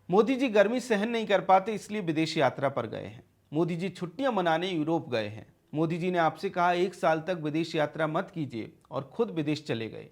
मोदी जी गर्मी सहन नहीं कर पाते इसलिए विदेश यात्रा पर गए हैं। मोदी जी छुट्टियां मनाने यूरोप गए हैं। मोदी जी ने आपसे कहा 1 साल तक विदेश यात्रा मत कीजिए और खुद विदेश चले गए।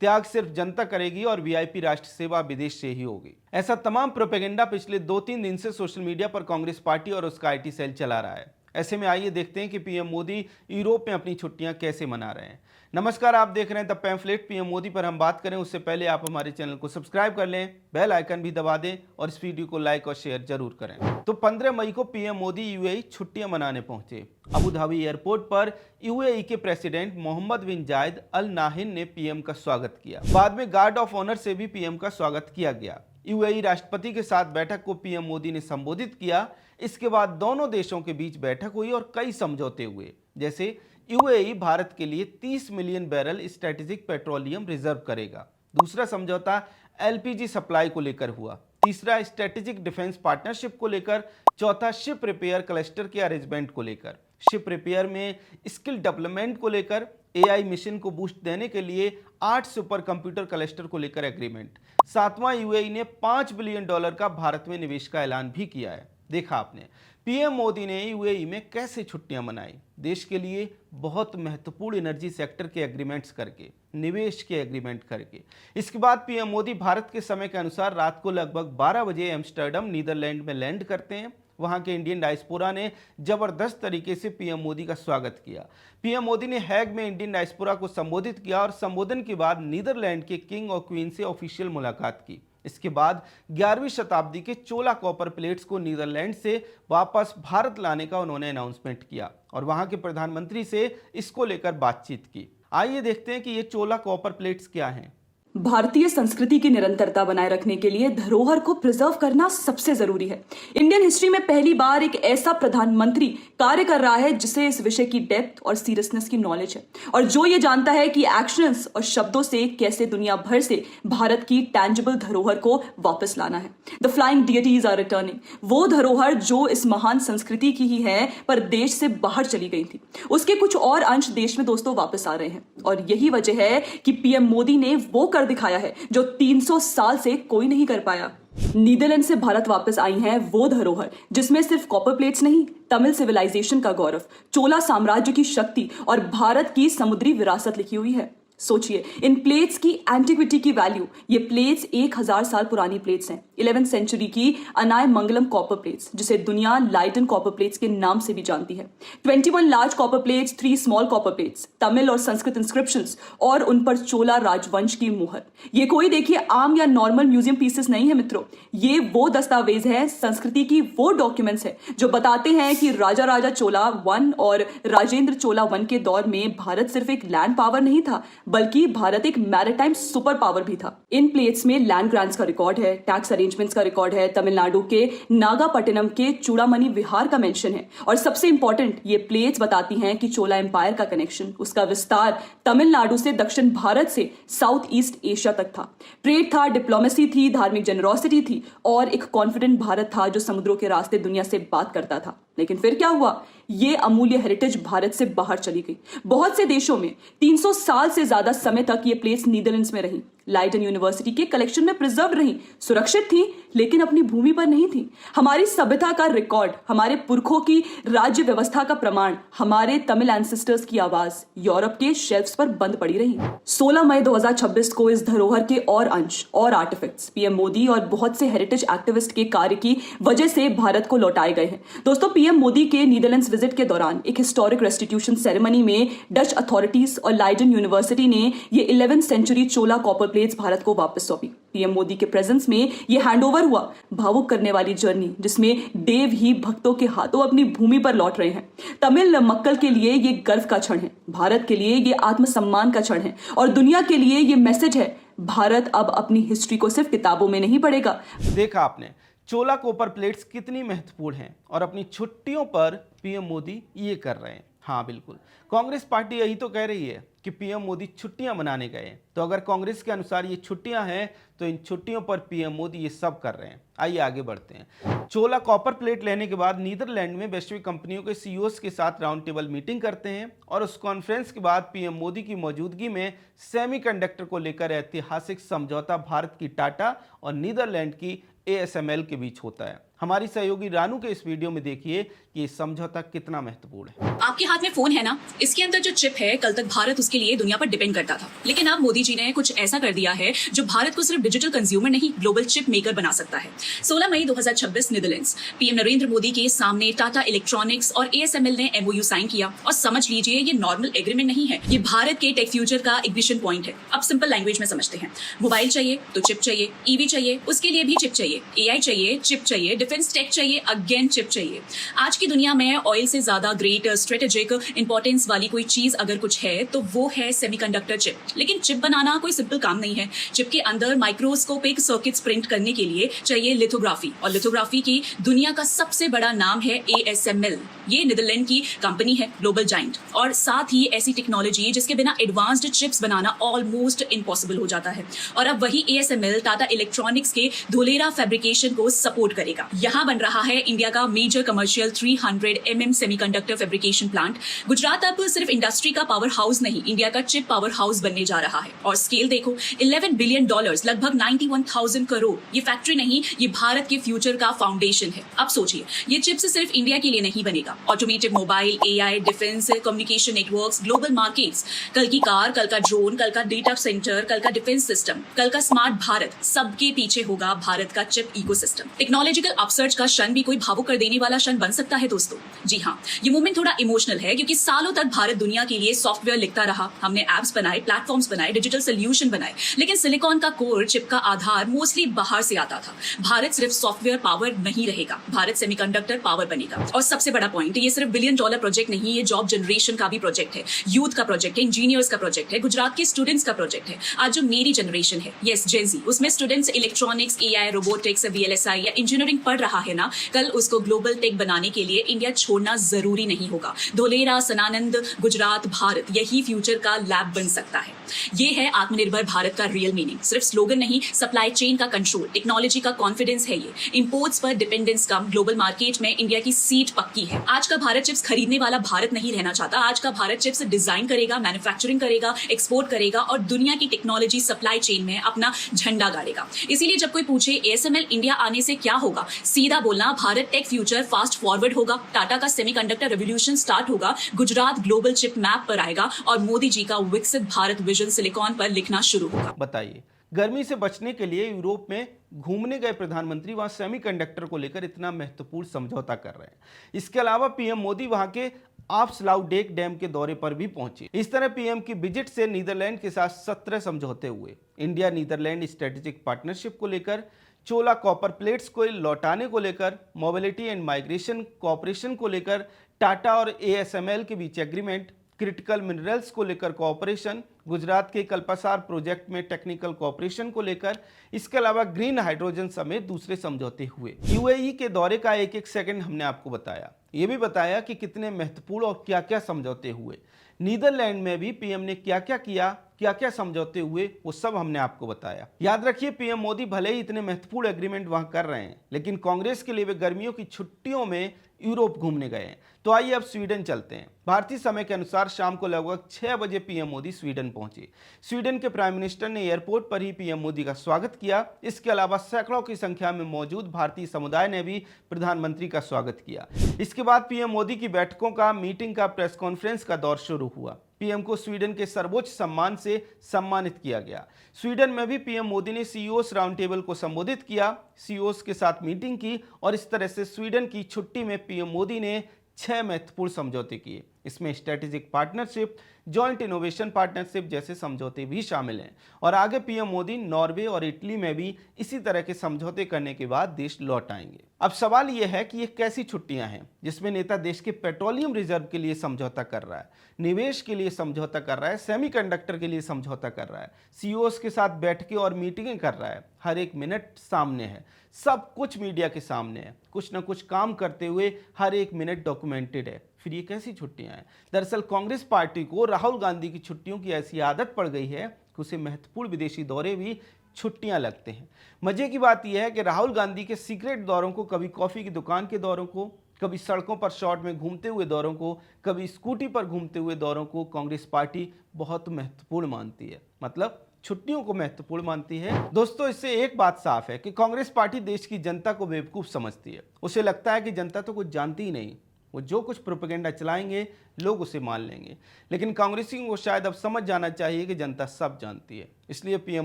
त्याग सिर्फ जनता करेगी और वीआईपी राष्ट्र सेवा विदेश से ही होगी। ऐसा तमाम प्रोपेगेंडा पिछले 2-3 दिन से सोशल मीडिया पर कांग्रेस पार्टी और उसका आईटी सेल चला रहा है। ऐसे में आइए देखते हैं कि पीएम मोदी यूरोप में अपनी छुट्टियां कैसे मना रहे हैं। नमस्कार, आप देख रहे हैं द पैम्फलेट। पीएम मोदी पर हम बात करें उससे पहले आप हमारे चैनल को सब्सक्राइब कर लें, बेल आइकन भी दबा दें और इस वीडियो को लाइक और शेयर जरूर करें। तो 15 मई को पीएम मोदी यूएई छुट्टियां मनाने पहुंचे। अबू धाबी एयरपोर्ट पर यूएई के प्रेसिडेंट मोहम्मद बिन जायद अल नाहिन ने पीएम का स्वागत किया। बाद में गार्ड ऑफ ऑनर से भी पीएम का स्वागत किया गया। यूएई राष्ट्रपति के साथ बैठक को पीएम मोदी ने संबोधित किया। इसके बाद दोनों देशों के बीच बैठक हुई और कई समझौते हुए, जैसे यूएई भारत के लिए 30 million barrel strategic petroleum reserve करेगा। दूसरा समझौता एलपीजी सप्लाई को लेकर हुआ। तीसरा स्ट्रेटेजिक डिफेंस पार्टनरशिप को लेकर। चौथा शिप रिपेयर क्लस्टर के अरेंजमेंट को लेकर। शिप रिपेयर में स्किल डेवलपमेंट को लेकर। एआई मिशन को बूस्ट देने के लिए 8 सुपर कंप्यूटर क्लस्टर को लेकर एग्रीमेंट। सातवां, यूएई ने $5 बिलियन का भारत में निवेश का ऐलान भी किया है। देखा आपने पीएम मोदी ने यूएई में कैसे छुट्टियां मनाई। देश के लिए बहुत महत्वपूर्ण एनर्जी सेक्टर के एग्रीमेंट्स करके, निवेश के एग्रीमेंट करके। इसके बाद पीएम मोदी भारत के समय के अनुसार रात को लगभग 12 बजे एम्स्टर्डम नीदरलैंड में लैंड करते हैं। वहां के इंडियन डायस्पोरा ने जबरदस्त तरीके से पीएम मोदी का स्वागत किया। पीएम मोदी ने हैग में इंडियन डायस्पोरा को संबोधित किया और संबोधन के बाद नीदरलैंड के किंग और क्वीन से ऑफिशियल मुलाकात की। इसके बाद 11वीं शताब्दी के चोला कॉपर प्लेट्स को नीदरलैंड से वापस भारत लाने का उन्होंने अनाउंसमेंट किया और वहां के प्रधानमंत्री से इसको लेकर बातचीत की। आइए देखते हैं कि ये चोला कॉपर प्लेट्स क्या हैं। भारतीय संस्कृति की निरंतरता बनाए रखने के लिए धरोहर को प्रिजर्व करना सबसे जरूरी है। इंडियन हिस्ट्री में पहली बार एक ऐसा प्रधानमंत्री कार्य कर रहा है जिसे इस विषय की डेप्थ और सीरियसनेस की नॉलेज है और जो ये जानता है कि एक्शंस और शब्दों से कैसे दुनिया भर से भारत की टैंजिबल धरोहर को वापस लाना है। The flying deities are returning. वो धरोहर जो इस महान संस्कृति की ही है पर देश से बाहर चली गई थी, उसके कुछ और अंश देश में दोस्तों वापस आ रहे हैं और यही वजह है कि पीएम मोदी ने वो कर दिखाया है जो 300 साल से कोई नहीं कर पाया। नीदरलैंड से भारत वापस आई हैं वो धरोहर जिसमें सिर्फ कॉपर प्लेट्स नहीं, तमिल सिविलाइजेशन का गौरव, चोला साम्राज्य की शक्ति और भारत की समुद्री विरासत लिखी हुई है। सोचिए इन प्लेट्स की एंटिक्विटी की वैल्यू। ये प्लेट्स 1000 साल पुरानी प्लेट्स हैं। 11th सेंचुरी की अनाय मंगलम कॉपर प्लेट्स, जिसे दुनिया लाइटन कॉपर प्लेट्स के नाम से भी जानती है। 21 large copper plates, 3 small copper plates, Tamil और संस्कृत इंस्क्रिप्शंस और उन पर चोला राजवंश की मुहर। ये कोई देखिए आम या नॉर्मल म्यूजियम पीसेस नहीं है मित्रों, ये वो दस्तावेज है, संस्कृति की वो डॉक्यूमेंट्स है जो बताते हैं कि राजा राजा चोला 1 और राजेंद्र चोला 1 के दौर में भारत सिर्फ एक लैंड पावर नहीं था बल्कि भारत एक मैरिटाइम सुपर पावर भी था। इन प्लेट्स में लैंड ग्रांट्स का रिकॉर्ड है, टैक्स अरेंजमेंट्स का रिकॉर्ड है, तमिलनाडु के नागापट्टिनम के चूड़ामणि विहार का मेंशन है और सबसे इंपॉर्टेंट ये प्लेट्स बताती हैं कि चोला एम्पायर का कनेक्शन, उसका विस्तार तमिलनाडु से दक्षिण भारत से साउथ ईस्ट एशिया तक था। ट्रेड था, डिप्लोमेसी थी, धार्मिक जेनरोसिटी थी और एक कॉन्फिडेंट भारत था जो समुद्रों के रास्ते दुनिया से बात करता था। लेकिन फिर क्या हुआ? ये अमूल्य हेरिटेज भारत से बाहर चली गई। बहुत से देशों में 300 साल से ज्यादा समय तक ये प्लेट्स नीदरलैंड्स में रही, लाइडन यूनिवर्सिटी के कलेक्शन में प्रिजर्व रही, सुरक्षित थी लेकिन अपनी भूमि पर नहीं थी। हमारी सभ्यता का रिकॉर्ड, हमारे पुरखों की राज्य व्यवस्था का प्रमाण, हमारे तमिल एंसेस्टर्स की आवाज यूरोप के शेल्फ्स पर बंद पड़ी रही। 16 मई 2026 को इस धरोहर के और अंश और आर्टिफैक्ट्स पीएम मोदी और बहुत से हेरिटेज एक्टिविस्ट के कार्य की वजह से भारत को लौटाए गए हैं। दोस्तों, पीएम मोदी के नीदरलैंड्स विजिट के दौरान एक हिस्टोरिक रेस्टिट्यूशन सेरेमनी में डच अथॉरिटीज और लाइडन यूनिवर्सिटी ने ये 11th सेंचुरी चोला कॉपर प्लेट्स भारत को वापस सौंपी। पीएम मोदी के प्रेजेंस में ये हैंडओवर हुआ। भावुक करने वाली जर्नी जिसमें देव ही भक्तों के हाथों अपनी भूमि पर लौट रहे हैं। तमिल मक्कल के लिए ये गर्व का क्षण है, भारत के लिए ये आत्मसम्मान का क्षण है और दुनिया के लिए ये मैसेज है, भारत अब अपनी हिस्ट्री को सिर्फ किताबों में नहीं पढ़ेगा। देखा आपने चोला कॉपर प्लेट्स कितनी महत्वपूर्ण हैं और अपनी छुट्टियों पर पीएम मोदी ये कर रहे हैं। हाँ बिल्कुल, कांग्रेस पार्टी यही तो कह रही है कि पीएम मोदी छुट्टियां मनाने गए। तो अगर कांग्रेस के अनुसार ये छुट्टियां हैं तो इन छुट्टियों पर पीएम मोदी ये सब कर रहे हैं। आइए आगे बढ़ते हैं। चोला कॉपर प्लेट लेने के बाद नीदरलैंड में वैश्विक कंपनियों के सीईओज के साथ राउंड टेबल मीटिंग करते हैं और उस कॉन्फ्रेंस के बाद पीएम मोदी की मौजूदगी में सेमीकंडक्टर को लेकर ऐतिहासिक समझौता भारत की टाटा और नीदरलैंड की ASML के बीच होता है। हमारी सहयोगी रानू के इस वीडियो में देखिए कि ये समझौता कितना महत्वपूर्ण है। आपके हाथ में फोन है ना, इसके अंदर जो चिप है, कल तक भारत उसके लिए दुनिया पर डिपेंड करता था, लेकिन अब मोदी जी ने कुछ ऐसा कर दिया है जो भारत को सिर्फ डिजिटल कंज्यूमर नहीं, ग्लोबल चिप मेकर बना सकता है। 16 मई 2026 नीदरलैंड्स, पीएम नरेंद्र मोदी के सामने टाटा इलेक्ट्रॉनिक्स और ASML ने MOU साइन किया। और समझ लीजिए, ये नॉर्मल एग्रीमेंट नहीं है, ये भारत के टेक फ्यूचर का इग्निशन पॉइंट है। अब सिंपल लैंग्वेज में समझते हैं। मोबाइल चाहिए तो चिप चाहिए, EV चाहिए उसके लिए भी चिप चाहिए, AI चाहिए चिप चाहिए, डिफेंस टेक चाहिए अगेन चिप चाहिए। आज की दुनिया में ऑयल से ज्यादा ग्रेट स्ट्रेटेजिक इंपॉर्टेंस वाली कोई चीज अगर कुछ है तो वो है सेमीकंडक्टर चिप। लेकिन चिप बनाना कोई सिंपल काम नहीं है। चिप के अंदर माइक्रोस्कोपिक सर्किट्स प्रिंट करने के लिए चाहिए लिथोग्राफी, और लिथोग्राफी की दुनिया का सबसे बड़ा नाम है ASML। ये नीदरलैंड की कंपनी है, ग्लोबल जाइंट, और साथ ही ऐसी टेक्नोलॉजी जिसके बिना एडवांस्ड चिप्स बनाना ऑलमोस्ट इम्पॉसिबल हो जाता है। और अब वही ASML टाटा इलेक्ट्रॉनिक्स के धोलेरा फैब्रिकेशन को सपोर्ट करेगा। यहाँ बन रहा है इंडिया का major commercial 300 mm semiconductor fabrication plant. Gujarat अब सिर्फ इंडस्ट्री का पावर हाउस नहीं, इंडिया का चिप पावर हाउस बनने जा रहा है। और स्केल देखो, $11 बिलियन, लगभग 91,000 करोड़। ये फैक्ट्री नहीं, ये भारत के फ्यूचर का फाउंडेशन है। अब सोचिए, ये चिप्स सिर्फ इंडिया के लिए नहीं बनेगा। Automotive mobile, AI, defence, communication networks, global markets, कल की कार, कल का ड्रोन, कल का डेटा सेंटर, कल का डिफेंस सिस्टम, कल का स्मार्ट भारत, सबके पीछे होगा भारत का चिप इकोसिस्टम। टेक्नोलॉजिकल अपसर्ज का क्षण भी कोई भावुक कर देने वाला क्षण बन सकता है दोस्तों। जी हाँ, ये मूवमेंट थोड़ा इमोशनल है, क्योंकि सालों तक भारत दुनिया के लिए सॉफ्टवेयर लिखता रहा। हमने एप्स बनाए, प्लेटफॉर्म्स बनाए, डिजिटल सोल्यूशन बनाए, लेकिन सिलिकॉन का कोर, चिप का आधार मोस्टली बाहर से आता था। भारत सिर्फ सॉफ्टवेयर पावर नहीं रहेगा, भारत सेमीकंडक्टर पावर बनेगा। और सबसे बड़ा पॉइंट, ये सिर्फ $1 बिलियन प्रोजेक्ट नहीं, ये जॉब जनरेशन का भी प्रोजेक्ट है, यूथ का प्रोजेक्ट है, इंजीनियर्स का प्रोजेक्ट है, गुजरात के स्टूडेंट्स का प्रोजेक्ट है। आज जो मेरी जनरेशन है, यस जेनजी, उसमें students electronics, AI, robotics, VLSI या इंजीनियरिंग पढ़ रहा है ना, कल उसको ग्लोबल टेक बनाने के लिए इंडिया छोड़ना जरूरी नहीं होगा। धोलेरा, सनानंद, गुजरात, भारत, यही फ्यूचर का लैब बन सकता है। ये है आत्मनिर्भर भारत का रियल मीनिंग। सिर्फ स्लोगन नहीं, सप्लाई चेन का कंट्रोल, टेक्नोलॉजी का कॉन्फिडेंस है ये। इंपोर्ट्स पर डिपेंडेंस कम, ग्लोबल मार्केट में इंडिया की सीट पक्की है। आज का भारत चिप्स खरीदने वाला भारत नहीं रहना चाहता। आज का भारत चिप्स डिजाइन करेगा, मैन्युफैक्चरिंग करेगा, एक्सपोर्ट करेगा और दुनिया की टेक्नोलॉजी सप्लाई चेन में अपना झंडा गाड़ेगा। इसीलिए जब कोई पूछे ASML इंडिया आने से क्या होगा, सीधा बोलना, Bharat tech future fast forward होगा, टाटा का सेमीकंडक्टर रेवोल्यूशन स्टार्ट होगा, गुजरात ग्लोबल चिप मैप पर आएगा और मोदी जी का विकसित भारत विजन सिलिकॉन पर लिखना शुरू होगा। बताइए, गर्मी से बचने के लिए यूरोप में घूमने गए प्रधानमंत्री वहां सेमीकंडक्टर को लेकर इतना महत्वपूर्ण समझौता कर रहे हैं। इसके अलावा पीएम मोदी वहां के आप्सलाउडेक डैम के दौरे पर भी पहुंचे। इस तरह पीएम की विजिट से नीदरलैंड के साथ 17 समझौते हुए। इंडिया नीदरलैंड स्ट्रेटेजिक पार्टनरशिप को लेकर, चोला कॉपर प्लेट्स को लौटाने को लेकर, मोबिलिटी एंड माइग्रेशन कोऑपरेशन को लेकर, टाटा और ASML के बीच एग्रीमेंट, क्रिटिकल मिनरल्स को लेकर कोऑपरेशन, गुजरात के कल्पासार प्रोजेक्ट में टेक्निकल कोऑपरेशन को लेकर, इसके अलावा ग्रीन हाइड्रोजन समेत दूसरे समझौते हुए। UAE के दौरे का एक एक सेकंड हमने आपको बताया। ये भी बताया कि कितने महत्वपूर्ण और क्या क्या समझौते हुए। नीदरलैंड में भी पीएम ने क्या क्या किया, क्या क्या समझौते हुए, वो सब हमने आपको बताया। याद रखिए, पीएम मोदी भले ही इतने महत्वपूर्ण एग्रीमेंट वहां कर रहे हैं, लेकिन कांग्रेस के लिए वे गर्मियों की छुट्टियों में यूरोप घूमने गए हैं। तो आइए अब स्वीडन चलते हैं। भारतीय समय के अनुसार शाम को लगभग 6 बजे पीएम मोदी स्वीडन पहुंचे। स्वीडन के प्राइम मिनिस्टर ने एयरपोर्ट पर ही पीएम मोदी का स्वागत किया। इसके अलावा सैकड़ों की संख्या में मौजूद भारतीय समुदाय ने भी प्रधानमंत्री का स्वागत किया। इसके बाद पीएम मोदी की बैठकों का, मीटिंग का, प्रेस कॉन्फ्रेंस का दौर शुरू हुआ। पीएम को स्वीडन के सर्वोच्च सम्मान से सम्मानित किया गया। स्वीडन में भी पीएम मोदी ने CEOs राउंड टेबल को संबोधित किया, CEOs के साथ मीटिंग की और इस तरह से स्वीडन की छुट्टी में पीएम मोदी ने 6 महत्वपूर्ण समझौते किए। इसमें strategic partnership, joint innovation partnership जैसे समझौते भी शामिल हैं। और आगे पीएम मोदी नॉर्वे और इटली में भी इसी तरह के समझौते करने के बाद देश लौट आएंगे। अब सवाल यह है कि ये कैसी छुट्टियां हैं जिसमें नेता देश के पेट्रोलियम रिजर्व के लिए समझौता कर रहा है, निवेश के लिए समझौता कर रहा है, सेमीकंडक्टर के लिए समझौता कर रहा है, CEOs के साथ बैठकें और मीटिंगें कर रहा है। हर एक मिनट सामने है, सब कुछ मीडिया के सामने है, कुछ ना कुछ काम करते हुए हर एक मिनट डॉक्यूमेंटेड है। फिर ये कैसी छुट्टियां हैं? दरअसल कांग्रेस पार्टी को राहुल गांधी की छुट्टियों की ऐसी आदत पड़ गई है कि उसे महत्वपूर्ण विदेशी दौरे भी छुट्टियां लगते हैं। मजे की बात यह है कि राहुल गांधी के सीक्रेट दौरों को, कभी कॉफी की दुकान के दौरों को, कभी सड़कों पर शॉर्ट में घूमते हुए दौरों को, कभी स्कूटी पर घूमते हुए दौरों को कांग्रेस पार्टी बहुत महत्वपूर्ण मानती है। मतलब छुट्टियों को महत्वपूर्ण मानती है। दोस्तों, इससे एक बात साफ है कि कांग्रेस पार्टी देश की जनता को बेवकूफ़ समझती है। उसे लगता है कि जनता तो कुछ जानती ही नहीं, वो जो कुछ प्रोपेगेंडा चलाएंगे लोग उसे मान लेंगे। लेकिन कांग्रेसियों को शायद अब समझ जाना चाहिए कि जनता सब जानती है। इसलिए पीएम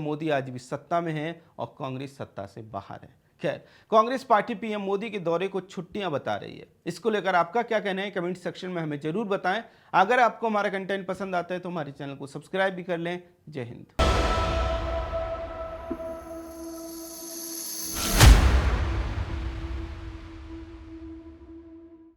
मोदी आज भी सत्ता में है और कांग्रेस सत्ता से बाहर है। खैर, कांग्रेस पार्टी पीएम मोदी के दौरे को छुट्टियां बता रही है। इसको लेकर आपका क्या कहना है कमेंट सेक्शन में हमें जरूर बताएं। अगर आपको हमारा कंटेंट पसंद आता है तो हमारे चैनल को सब्सक्राइब भी कर लें। जय हिंद।